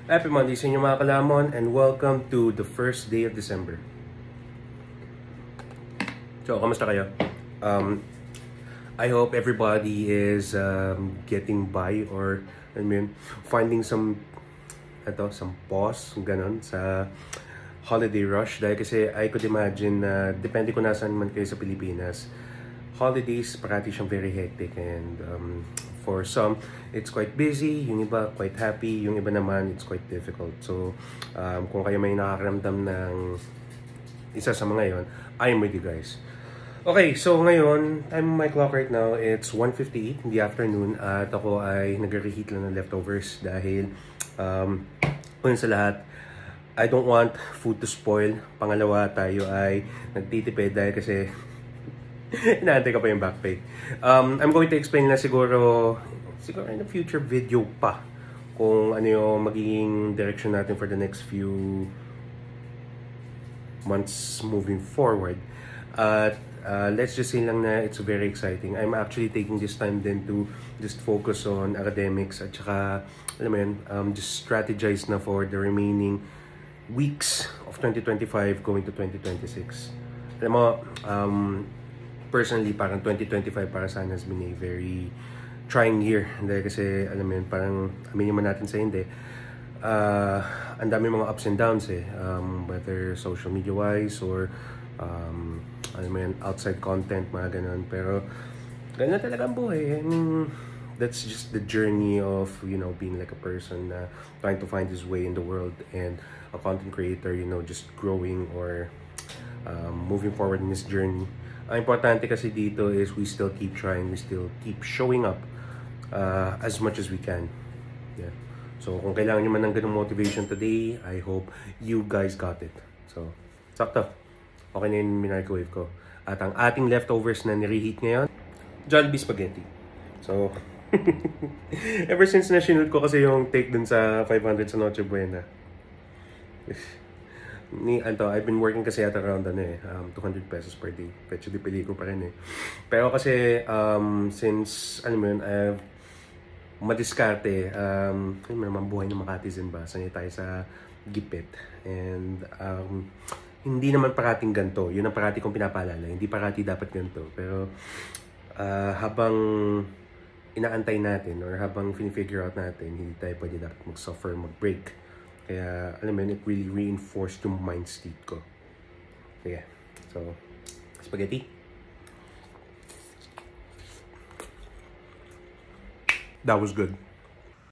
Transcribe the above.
Happy Monday sa inyo mga kalamon and welcome to the first day of December. So, kamusta kayo? I hope everybody is getting by or finding some pause, ganon, sa holiday rush. Dahil kasi I could imagine na depende kung nasaan man kayo sa Pilipinas, holidays parati siyang very hectic and for some, it's quite busy, yung iba quite happy, yung iba naman it's quite difficult. So, kung kayo may nakakaramdam ng isa sa mga yon, I'm with you guys. Okay, so ngayon, time on my clock right now, it's 1:58 in the afternoon at ako ay nag-reheat lang ng leftovers dahil una sa lahat, I don't want food to spoil. Pangalawa, tayo ay nagtitipid dahil kasi inaantay ka pa yung back pay. I'm going to explain na siguro in a future video pa kung ano yung magiging direction natin for the next few months moving forward. Let's just say lang na it's very exciting. I'm actually taking this time then to just focus on academics at saka, alam mo yun, just strategize na for the remaining weeks of 2025 going to 2026. Alam mo, personally, parang 2025 para sa akin has been a very trying year. Dahil kasi, alam mo yun, parang aminin mo natin sa hindi. Ang dami mga ups and downs eh. Whether social media wise or alam mo yun, outside content, mga ganun. Pero, ganun talaga ang buhay. I mean, that's just the journey of, you know, being like a person na trying to find his way in the world and a content creator, you know, just growing or moving forward in this journey. Ang importante kasi dito is we still keep trying, we still keep showing up as much as we can. Yeah. So, kung kailangan nyo man ng ganung motivation today, I hope you guys got it. So, sakto. Okay na yung microwave ko. At ang ating leftovers na nireheat ngayon, Jollibee Spaghetti. So, ever since na sinunod ko kasi yung take dun sa 500 sa Noche Buena, I've been working kasi at around 200 pesos per day. Pecho di pili ko pa rin eh. Pero kasi since alam mo yun, I've madiskarte, may naman buhay ng Makatizen ba? Sanay tayo sa gipit. And hindi naman parating ganito. Yun ang parati kong pinapaalala. Hindi parati dapat ganito. Pero habang inaantay natin or habang figure out natin, hindi tayo pwede dapat mag-suffer, mag-break. Kaya, alam mo yun, it really reinforced yung mind state ko. Sige. So, spaghetti. That was good.